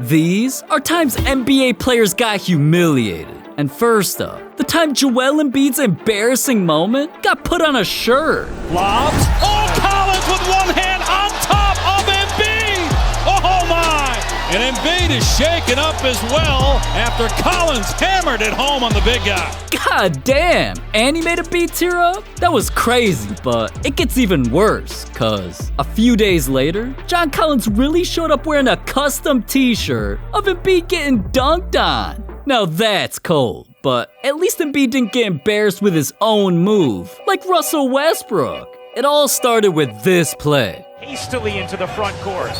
These are times NBA players got humiliated. And first up, the time Joel Embiid's embarrassing moment got put on a shirt. Lobs. Oh, Collins with one hand on top of Embiid. Oh my! And Embiid is shaken up as well after Collins hammered it home on the big guy. God damn, and he made Embiid tear up? That was crazy, but it gets even worse, cause a few days later, John Collins really showed up wearing a custom t-shirt of Embiid getting dunked on. Now that's cold, but at least Embiid didn't get embarrassed with his own move, like Russell Westbrook. It all started with this play. Hastily into the front court,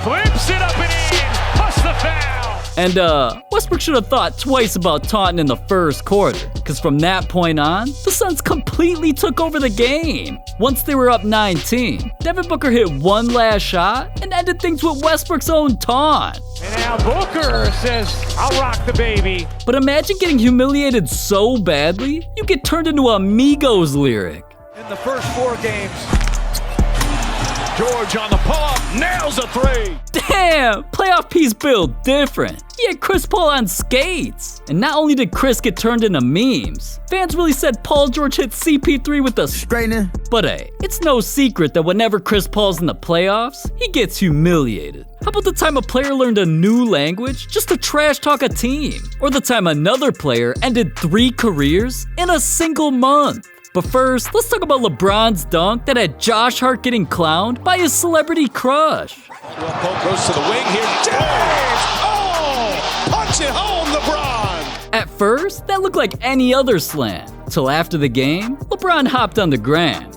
flips it up and in, plus the foul. And Westbrook should have thought twice about taunting in the first quarter, because from that point on, the Suns completely took over the game. Once they were up 19, Devin Booker hit one last shot and ended things with Westbrook's own taunt. And now Booker says, I'll rock the baby. But imagine getting humiliated so badly, you get turned into a Migos lyric. In the first 4 games, George on the pull-up, nails a 3. Damn, playoff piece built different. He had Chris Paul on skates. And not only did Chris get turned into memes, fans really said Paul George hit CP3 with the straightener. But hey, it's no secret that whenever Chris Paul's in the playoffs, he gets humiliated. How about the time a player learned a new language just to trash talk a team? Or the time another player ended 3 careers in a single month? But first, let's talk about LeBron's dunk that had Josh Hart getting clowned by his celebrity crush. Pope goes to the wing here. James! Oh! Punch it home, LeBron! At first, that looked like any other slam. Till after the game, LeBron hopped on the gram.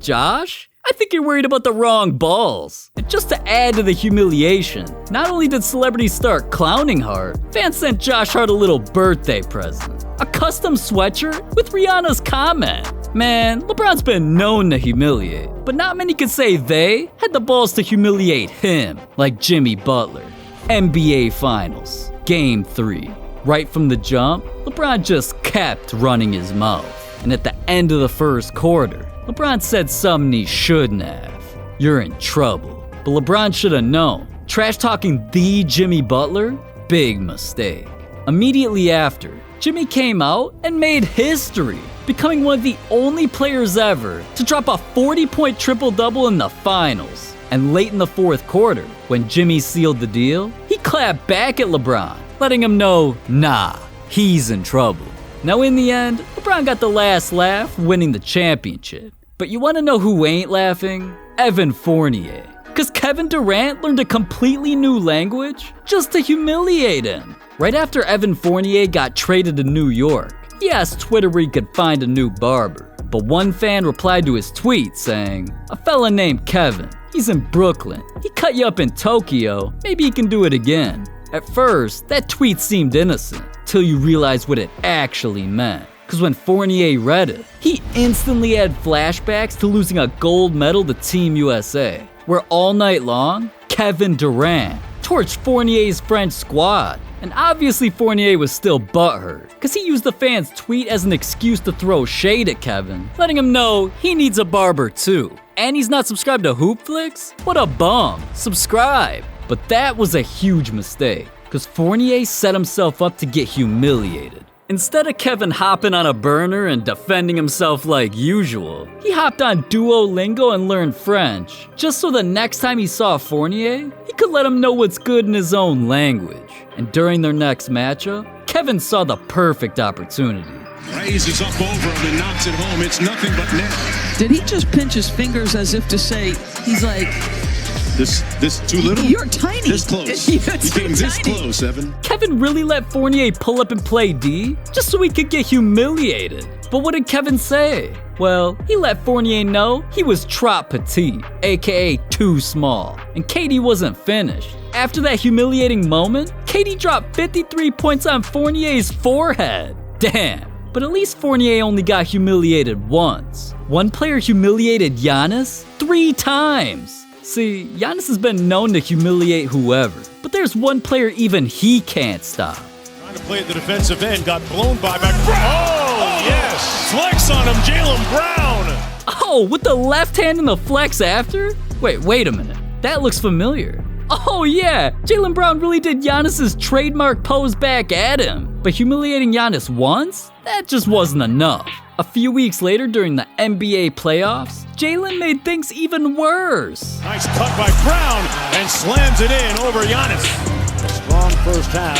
Josh? I think you're worried about the wrong balls. And just to add to the humiliation, not only did celebrities start clowning Hart, fans sent Josh Hart a little birthday present. A custom sweatshirt with Rihanna's comment. Man, LeBron's been known to humiliate, but not many could say they had the balls to humiliate him, like Jimmy Butler. NBA Finals, Game 3. Right from the jump, LeBron just kept running his mouth. And at the end of the first quarter, LeBron said something he shouldn't have. You're in trouble. But LeBron should have known. Trash talking the Jimmy Butler? Big mistake. Immediately after, Jimmy came out and made history, becoming one of the only players ever to drop a 40-point triple-double in the finals. And late in the fourth quarter, when Jimmy sealed the deal, he clapped back at LeBron, letting him know, nah, he's in trouble. Now in the end, LeBron got the last laugh, winning the championship. But you wanna know who ain't laughing? Evan Fournier. Cause Kevin Durant learned a completely new language just to humiliate him. Right after Evan Fournier got traded to New York, he asked Twitter where he could find a new barber. But one fan replied to his tweet saying, a fella named Kevin, he's in Brooklyn. He cut you up in Tokyo, maybe he can do it again. At first, that tweet seemed innocent, till you realize what it actually meant. Cause when Fournier read it, he instantly had flashbacks to losing a gold medal to Team USA, where all night long, Kevin Durant torched Fournier's French squad. And obviously Fournier was still butthurt, cause he used the fan's tweet as an excuse to throw shade at Kevin, letting him know he needs a barber too. And he's not subscribed to HoopFlix? What a bum. Subscribe. But that was a huge mistake, cause Fournier set himself up to get humiliated. Instead of Kevin hopping on a burner and defending himself like usual, he hopped on Duolingo and learned French, just so the next time he saw Fournier, he could let him know what's good in his own language. And during their next matchup, Kevin saw the perfect opportunity. Raises up over him and knocks it home. It's nothing but net. Did he just pinch his fingers as if to say, he's like, This too little? You're tiny. This close. You're You came this close, Evan. Kevin really let Fournier pull up and play D just so he could get humiliated. But what did Kevin say? Well, he let Fournier know he was trop petit, aka too small, and KD wasn't finished. After that humiliating moment, KD dropped 53 points on Fournier's forehead. Damn. But at least Fournier only got humiliated once. One player humiliated Giannis 3 times. See, Giannis has been known to humiliate whoever, but there's one player even he can't stop. Trying to play at the defensive end, got blown by back. Oh, yes! Flix on him, Jaylen Brown! Oh, with the left hand and the flex after? Wait a minute. That looks familiar. Oh yeah, Jaylen Brown really did Giannis' trademark pose back at him. But humiliating Giannis once? That just wasn't enough. A few weeks later during the NBA playoffs, Jaylen made things even worse. Nice cut by Brown and slams it in over Giannis. A strong first half.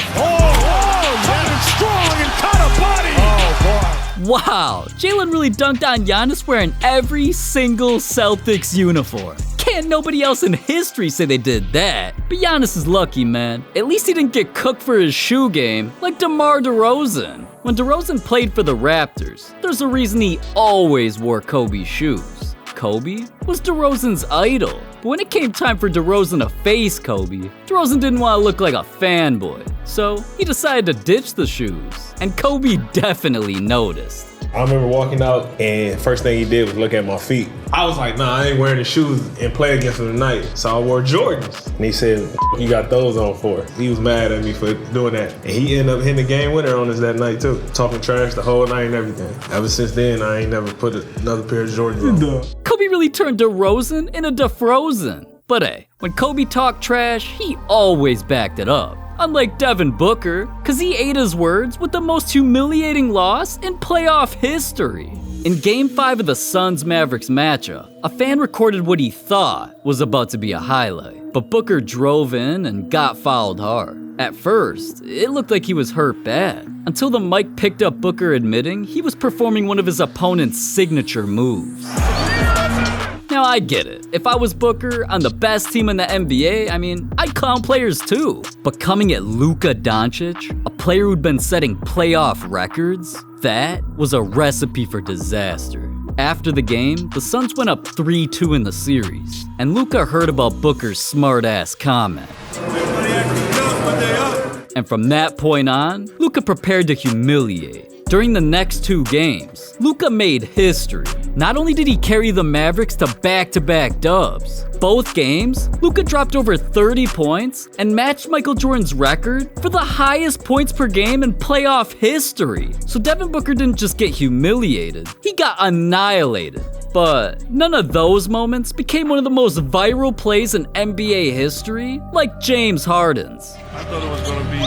Giannis strong and caught a body. Oh, boy. Wow, Jaylen really dunked on Giannis wearing every single Celtics uniform. Can't nobody else in history say they did that. But Giannis is lucky, man. At least he didn't get cooked for his shoe game like DeRozan. When DeRozan played for the Raptors, there's a reason he always wore Kobe's shoes. Kobe was DeRozan's idol. But when it came time for DeRozan to face Kobe, DeRozan didn't want to look like a fanboy. So he decided to ditch the shoes. And Kobe definitely noticed. I remember walking out, and first thing he did was look at my feet. I was like, nah, I ain't wearing the shoes and play against him tonight. So I wore Jordans. And he said, you got those on for? He was mad at me for doing that. And he ended up hitting the game winner on us that night too. Talking trash the whole night and everything. Ever since then, I ain't never put another pair of Jordans on. Kobe really turned DeRozan into DeFrozen. But hey, when Kobe talked trash, he always backed it up. Unlike Devin Booker, cause he ate his words with the most humiliating loss in playoff history. In Game 5 of the Suns-Mavericks matchup, a fan recorded what he thought was about to be a highlight, but Booker drove in and got fouled hard. At first, it looked like he was hurt bad, until the mic picked up Booker admitting he was performing one of his opponent's signature moves. Now, I get it. If I was Booker on the best team in the NBA, I'd clown players too. But coming at Luca Doncic, a player who'd been setting playoff records, that was a recipe for disaster. After the game, the Suns went up 3-2 in the series, and Luca heard about Booker's smart-ass comment. And from that point on, Luca prepared to humiliate. During the next 2 games, Luca made history. Not only did he carry the Mavericks to back-to-back dubs, both games, Luca dropped over 30 points and matched Michael Jordan's record for the highest points per game in playoff history. So Devin Booker didn't just get humiliated, he got annihilated. But none of those moments became one of the most viral plays in NBA history, like James Harden's. I thought it was going to be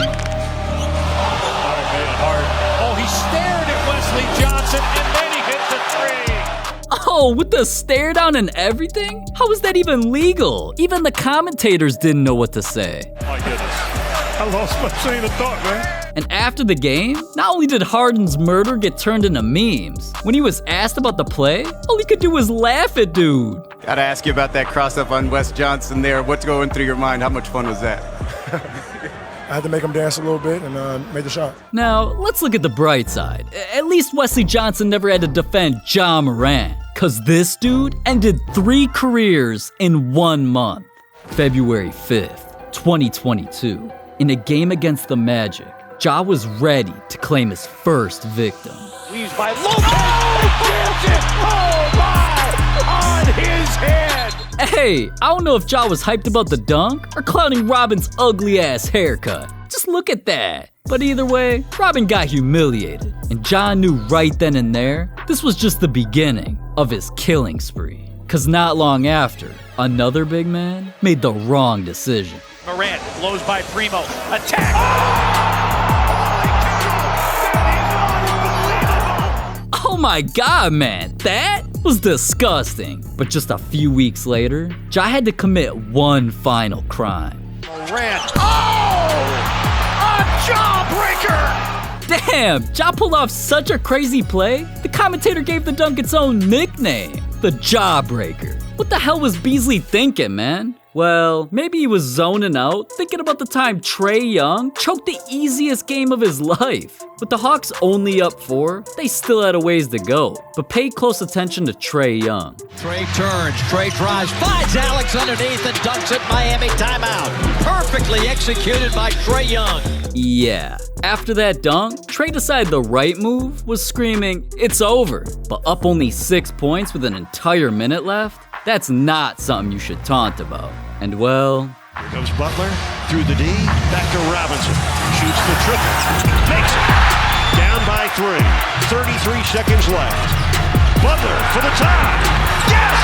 Hart. Oh, he stared at Wesley Johnson and then he hit the three. Oh, with the stare down and everything? How is that even legal? Even the commentators didn't know what to say. My goodness. I lost my train of thought, man. And after the game, not only did Harden's murder get turned into memes, when he was asked about the play, all he could do was laugh at dude. Gotta ask you about that cross-up on Wes Johnson there. What's going through your mind? How much fun was that? I had to make him dance a little bit and made the shot. Now, let's look at the bright side. At least Wesley Johnson never had to defend Ja Morant, cause this dude ended 3 careers in 1 month. February 5th, 2022. In a game against the Magic, Ja was ready to claim his first victim. Leaves by Lopez. Oh, it! Oh, my! On his head. Hey, I don't know if Ja was hyped about the dunk or clowning Robin's ugly-ass haircut. Just look at that. But either way, Robin got humiliated, and Ja knew right then and there this was just the beginning of his killing spree. Cause not long after, another big man made the wrong decision. Morant blows by Primo. Attack! Oh my god, man, that was disgusting. But just a few weeks later, Ja had to commit one final crime. Morant. Oh! A jawbreaker! Damn, Ja pulled off such a crazy play, the commentator gave the dunk its own nickname, the Jawbreaker. What the hell was Beasley thinking, man? Well, maybe he was zoning out, thinking about the time Trey Young choked the easiest game of his life. With the Hawks only up 4, they still had a ways to go. But pay close attention to Trey Young. Trey turns, Trey drives, finds Alex underneath and dunks it. Miami timeout. Perfectly executed by Trey Young. Yeah, after that dunk, Trey decided the right move was screaming, "It's over." But up only 6 points with an entire minute left? That's not something you should taunt about. And well... Here comes Butler, through the D, back to Robinson. Shoots the triple, makes it. Down by 3, 33 seconds left. Butler for the tie. Yes!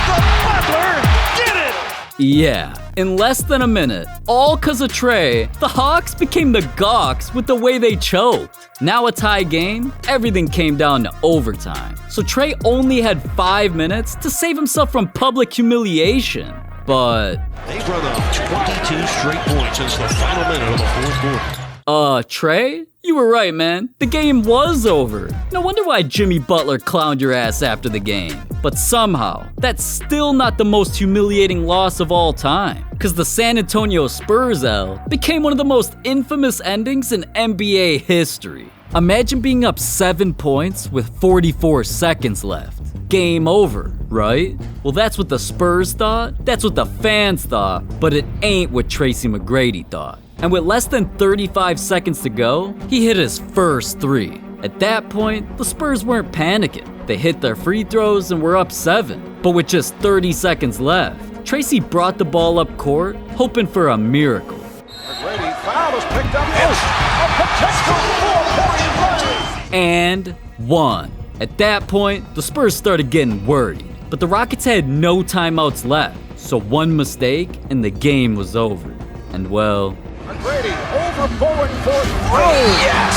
The Butler did it! Yeah, in less than a minute, all cause of Trey, the Hawks became the Gawks with the way they choked. Now a tie game, everything came down to overtime. So Trey only had 5 minutes to save himself from public humiliation. But They've run off 22 straight points since the final minute of the fourth quarter. Trey? You were right, man. The game was over. No wonder why Jimmy Butler clowned your ass after the game. But somehow, that's still not the most humiliating loss of all time. Cause the San Antonio Spurs L became one of the most infamous endings in NBA history. Imagine being up 7 points with 44 seconds left. Game over, right? Well, that's what the Spurs thought, that's what the fans thought, but it ain't what Tracy McGrady thought. And with less than 35 seconds to go, he hit his first three. At that point, the Spurs weren't panicking. They hit their free throws and were up 7. But with just 30 seconds left, Tracy brought the ball up court, hoping for a miracle. McGrady, foul is picked up. A potential 4-point run. And one. At that point, the Spurs started getting worried. But the Rockets had no timeouts left, so one mistake and the game was over. And well, McGrady overboard for 3. Yes!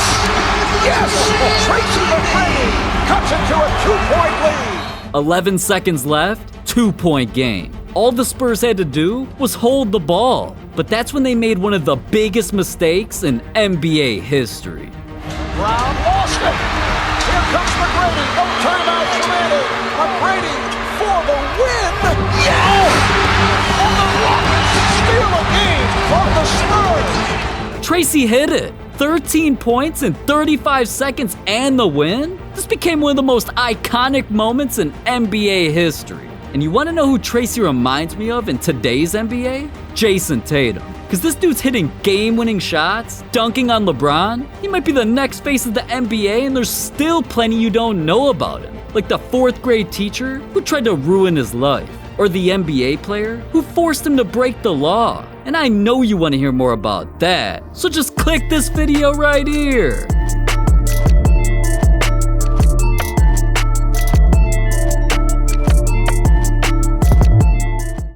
Yes! Tracy McGrady cuts it to a 2-point lead. 11 seconds left, 2-point game. All the Spurs had to do was hold the ball. But that's when they made one of the biggest mistakes in NBA history. Brown lost it. Here comes McGrady. No timeout demanded. McGrady for the win. Yes! And the Rockets steal a game from the Spurs. Tracy hit it. 13 points in 35 seconds and the win? This became one of the most iconic moments in NBA history. And you want to know who Tracy reminds me of in today's NBA? Jason Tatum. Because this dude's hitting game-winning shots, dunking on LeBron. He might be the next face of the NBA, and there's still plenty you don't know about him. Like the 4th grade teacher who tried to ruin his life. Or the NBA player who forced him to break the law. And I know you want to hear more about that. So just click this video right here.